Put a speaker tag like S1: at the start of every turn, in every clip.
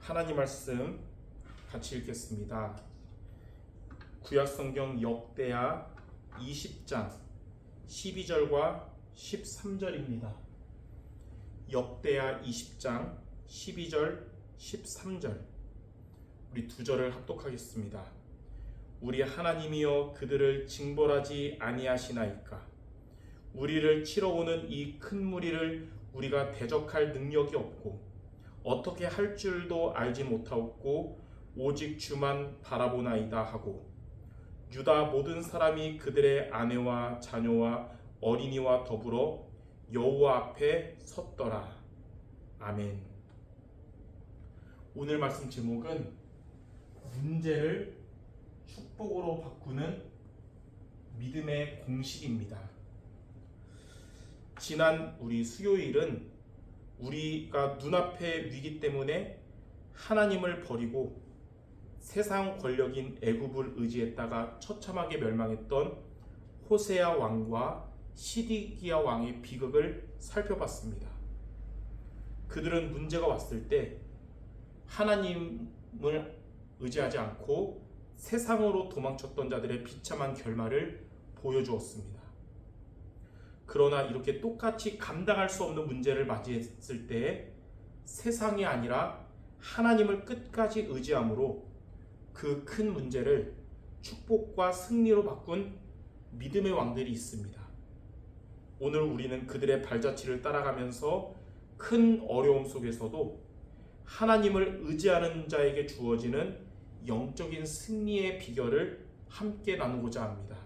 S1: 하나님 말씀 같이 읽겠습니다. 구약성경 역대하 20장 12절과 13절입니다. 역대하 20장 12절 13절 우리 두 절을 합독하겠습니다. 우리 하나님이여 그들을 징벌하지 아니하시나이까. 우리를 치러오는 이 큰 무리를 우리가 대적할 능력이 없고 어떻게 할 줄도 알지 못하옵고 오직 주만 바라보나이다 하고 유다 모든 사람이 그들의 아내와 자녀와 어린이와 더불어 여호와 앞에 섰더라. 아멘. 오늘 말씀 제목은 문제를 축복으로 바꾸는 믿음의 공식입니다. 지난 우리 수요일은 우리가 눈앞의 위기 때문에 하나님을 버리고 세상 권력인 애굽을 의지했다가 처참하게 멸망했던 호세아 왕과 시디기야 왕의 비극을 살펴봤습니다. 그들은 문제가 왔을 때 하나님을 의지하지 않고 세상으로 도망쳤던 자들의 비참한 결말을 보여주었습니다. 그러나 이렇게 똑같이 감당할 수 없는 문제를 맞이했을 때 세상이 아니라 하나님을 끝까지 의지함으로 그 큰 문제를 축복과 승리로 바꾼 믿음의 왕들이 있습니다. 오늘 우리는 그들의 발자취를 따라가면서 큰 어려움 속에서도 하나님을 의지하는 자에게 주어지는 영적인 승리의 비결을 함께 나누고자 합니다.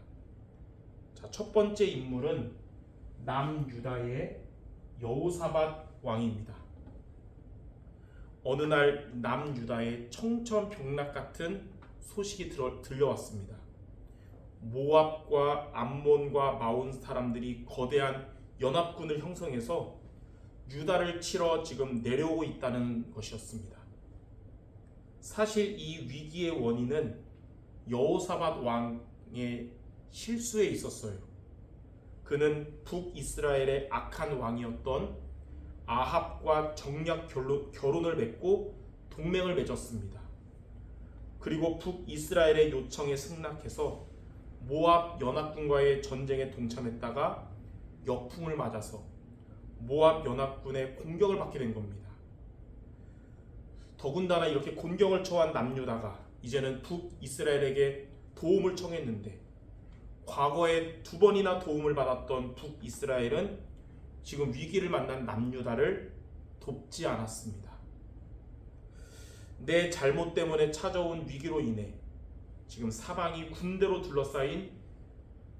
S1: 자, 첫 번째 인물은 남유다의 여호사밧 왕입니다. 어느 날 남유다에 청천벽력 같은 소식이 들려왔습니다. 모압과 암몬과 마온 사람들이 거대한 연합군을 형성해서 유다를 치러 지금 내려오고 있다는 것이었습니다. 사실 이 위기의 원인은 여호사밧 왕의 실수에 있었어요. 그는 북이스라엘의 악한 왕이었던 아합과 정략 결혼을 맺고 동맹을 맺었습니다. 그리고 북이스라엘의 요청에 승낙해서 모압 연합군과의 전쟁에 동참했다가 역풍을 맞아서 모압 연합군의 공격을 받게 된 겁니다. 더군다나 이렇게 곤경을 처한 남유다가 이제는 북이스라엘에게 도움을 청했는데 과거에 2번이나 도움을 받았던 북이스라엘은 지금 위기를 만난 남유다를 돕지 않았습니다. 내 잘못 때문에 찾아온 위기로 인해 지금 사방이 군대로 둘러싸인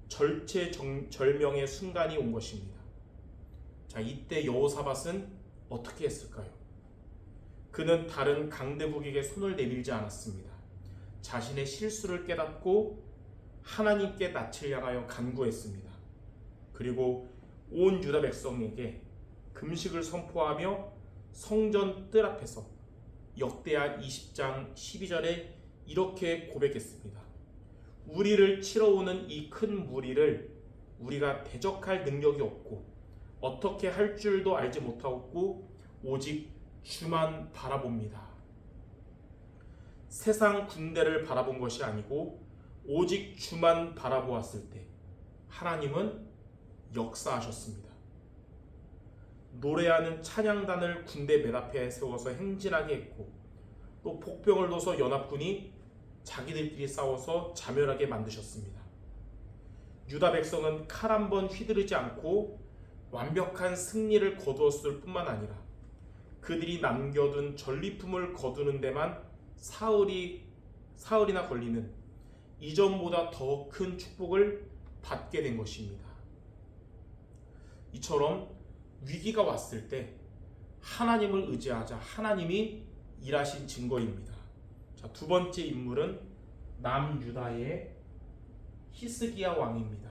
S1: 절체절명의 순간이 온 것입니다. 자, 이때 여호사밧은 어떻게 했을까요? 그는 다른 강대국에게 손을 내밀지 않았습니다. 자신의 실수를 깨닫고 하나님께 낯을 향하여 간구했습니다. 그리고 온 유다 백성에게 금식을 선포하며 성전 뜰 앞에서 역대하 20장 12절에 이렇게 고백했습니다. 우리를 치러오는 이 큰 무리를 우리가 대적할 능력이 없고 어떻게 할 줄도 알지 못하고 오직 주만 바라봅니다. 세상 군대를 바라본 것이 아니고 오직 주만 바라보았을 때 하나님은 역사하셨습니다. 노래하는 찬양단을 군대 맨 앞에 세워서 행진하게 했고 또 복병을 둬서 연합군이 자기들끼리 싸워서 자멸하게 만드셨습니다. 유다 백성은 칼 한 번 휘두르지 않고 완벽한 승리를 거두었을 뿐만 아니라 그들이 남겨둔 전리품을 거두는 데만 사흘이나 걸리는 이전보다 더 큰 축복을 받게 된 것입니다. 이처럼 위기가 왔을 때 하나님을 의지하자 하나님이 일하신 증거입니다. 자, 두 번째 인물은 남유다의 히스기야 왕입니다.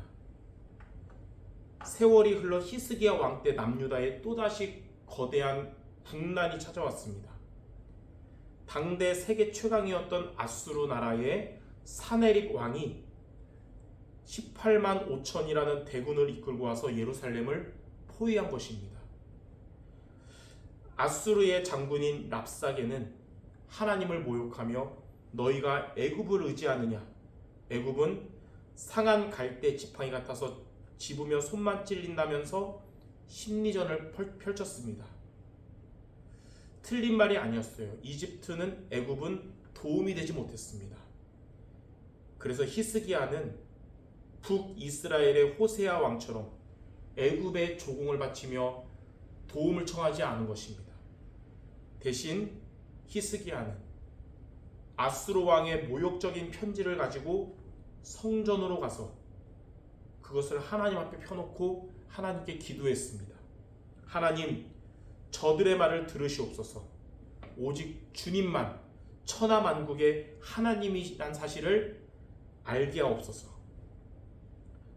S1: 세월이 흘러 히스기야 왕 때 남유다에 또다시 거대한 국난이 찾아왔습니다. 당대 세계 최강이었던 아수르 나라의 사네립 왕이 18만 5천이라는 대군을 이끌고 와서 예루살렘을 포위한 것입니다. 아수르의 장군인 랍사게는 하나님을 모욕하며 너희가 애굽을 의지하느냐? 애굽은 상한 갈대 지팡이 같아서 집으면 손만 찔린다면서 심리전을 펼쳤습니다. 틀린 말이 아니었어요. 이집트는 애굽은 도움이 되지 못했습니다. 그래서 히스기야는 북이스라엘의 호세아 왕처럼 애굽에 조공을 바치며 도움을 청하지 않은 것입니다. 대신 히스기야는 아수르 왕의 모욕적인 편지를 가지고 성전으로 가서 그것을 하나님 앞에 펴놓고 하나님께 기도했습니다. 하나님, 저들의 말을 들으시옵소서. 오직 주님만 천하만국의 하나님이란 사실을 알게 하옵소서.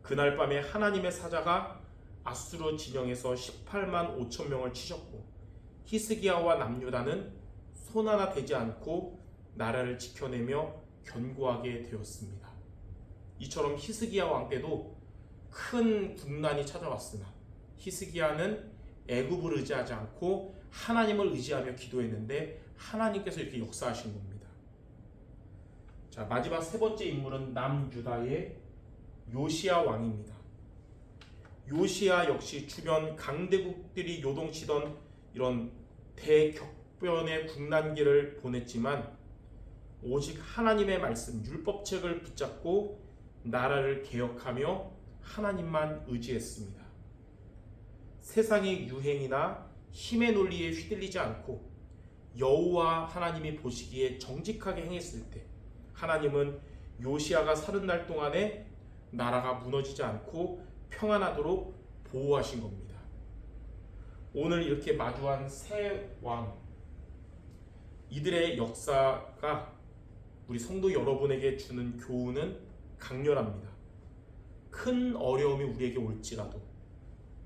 S1: 그날 밤에 하나님의 사자가 아수르 진영에서 18만 5천 명을 치셨고 히스기야와 남유다는 손 하나 대지 않고 나라를 지켜내며 견고하게 되었습니다. 이처럼 히스기야 왕 때도 큰 국난이 찾아왔으나 히스기야는 애굽을 의지하지 않고 하나님을 의지하며 기도했는데 하나님께서 이렇게 역사하신 겁니다. 자, 마지막 세 번째 인물은 남유다의 요시야 왕입니다. 요시야 역시 주변 강대국들이 요동치던 이런 대격변의 국난기를 보냈지만 오직 하나님의 말씀, 율법책을 붙잡고 나라를 개혁하며 하나님만 의지했습니다. 세상의 유행이나 힘의 논리에 휘둘리지 않고 여호와 하나님이 보시기에 정직하게 행했을 때 하나님은 요시야가 사는 날 동안에 나라가 무너지지 않고 평안하도록 보호하신 겁니다. 오늘 이렇게 마주한 세 왕, 이들의 역사가 우리 성도 여러분에게 주는 교훈은 강렬합니다. 큰 어려움이 우리에게 올지라도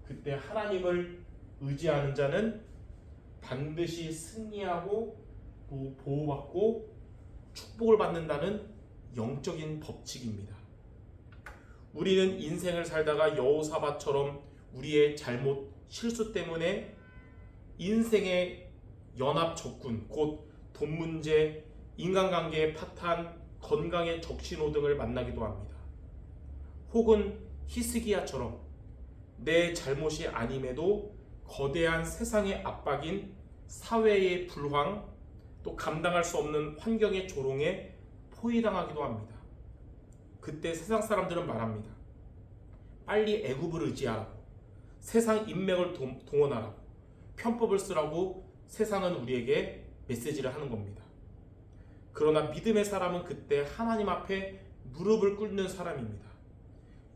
S1: 그때 하나님을 의지하는 자는 반드시 승리하고 보호받고 축복을 받는다는 영적인 법칙입니다. 우리는 인생을 살다가 여호사밧처럼 우리의 잘못, 실수 때문에 인생의 연합 적군, 곧 돈 문제, 인간관계의 파탄, 건강의 적신호 등을 만나기도 합니다. 혹은 히스기야처럼 내 잘못이 아님에도 거대한 세상의 압박인 사회의 불황, 또 감당할 수 없는 환경의 조롱에 포위당하기도 합니다. 그때 세상 사람들은 말합니다. 빨리 애굽을 의지하라고, 세상 인맥을 동원하라고, 편법을 쓰라고 세상은 우리에게 메시지를 하는 겁니다. 그러나 믿음의 사람은 그때 하나님 앞에 무릎을 꿇는 사람입니다.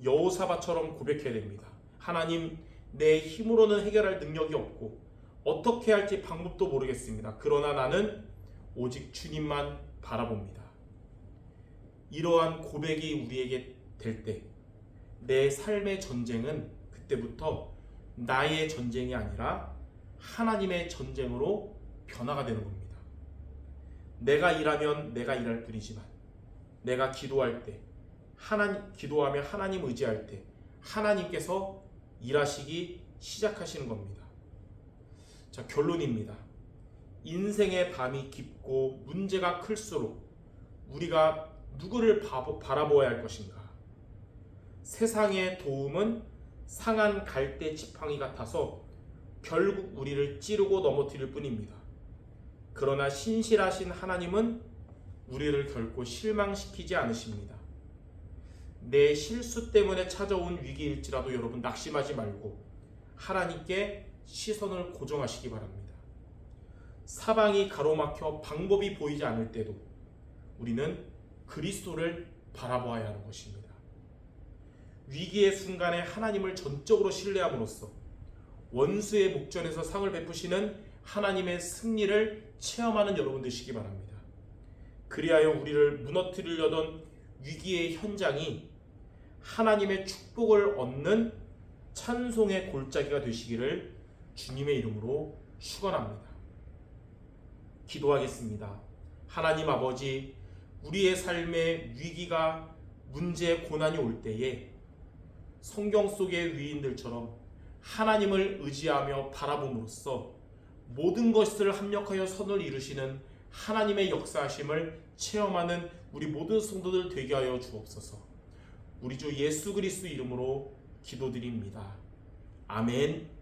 S1: 여호사밧처럼 고백해야 됩니다. 하나님, 내 힘으로는 해결할 능력이 없고 어떻게 할지 방법도 모르겠습니다. 그러나 나는 오직 주님만 바라봅니다. 이러한 고백이 우리에게 될 때 내 삶의 전쟁은 그때부터 나의 전쟁이 아니라 하나님의 전쟁으로 변화가 되는 겁니다. 내가 일하면 내가 일할 뿐이지만 내가 기도할 때 기도하며 하나님 의지할 때 하나님께서 일하시기 시작하시는 겁니다. 자, 결론입니다. 인생의 밤이 깊고 문제가 클수록 우리가 누구를 바라보아야 할 것인가? 세상의 도움은 상한 갈대 지팡이 같아서 결국 우리를 찌르고 넘어뜨릴 뿐입니다. 그러나 신실하신 하나님은 우리를 결코 실망시키지 않으십니다. 내 실수 때문에 찾아온 위기일지라도 여러분 낙심하지 말고 하나님께 시선을 고정하시기 바랍니다. 사방이 가로막혀 방법이 보이지 않을 때도 우리는 그리스도를 바라보아야 하는 것입니다. 위기의 순간에 하나님을 전적으로 신뢰함으로써 원수의 목전에서 상을 베푸시는 하나님의 승리를 체험하는 여러분 되시기 바랍니다. 그리하여 우리를 무너뜨리려던 위기의 현장이 하나님의 축복을 얻는 찬송의 골짜기가 되시기를 주님의 이름으로 축원합니다. 기도하겠습니다. 하나님 아버지, 우리의 삶에 위기가, 문제, 고난이 올 때에 성경 속의 위인들처럼 하나님을 의지하며 바라봄으로써 모든 것을 합력하여 선을 이루시는 하나님의 역사하심을 체험하는 우리 모든 성도들 되게 하여 주옵소서. 우리 주 예수 그리스도 이름으로 기도드립니다. 아멘.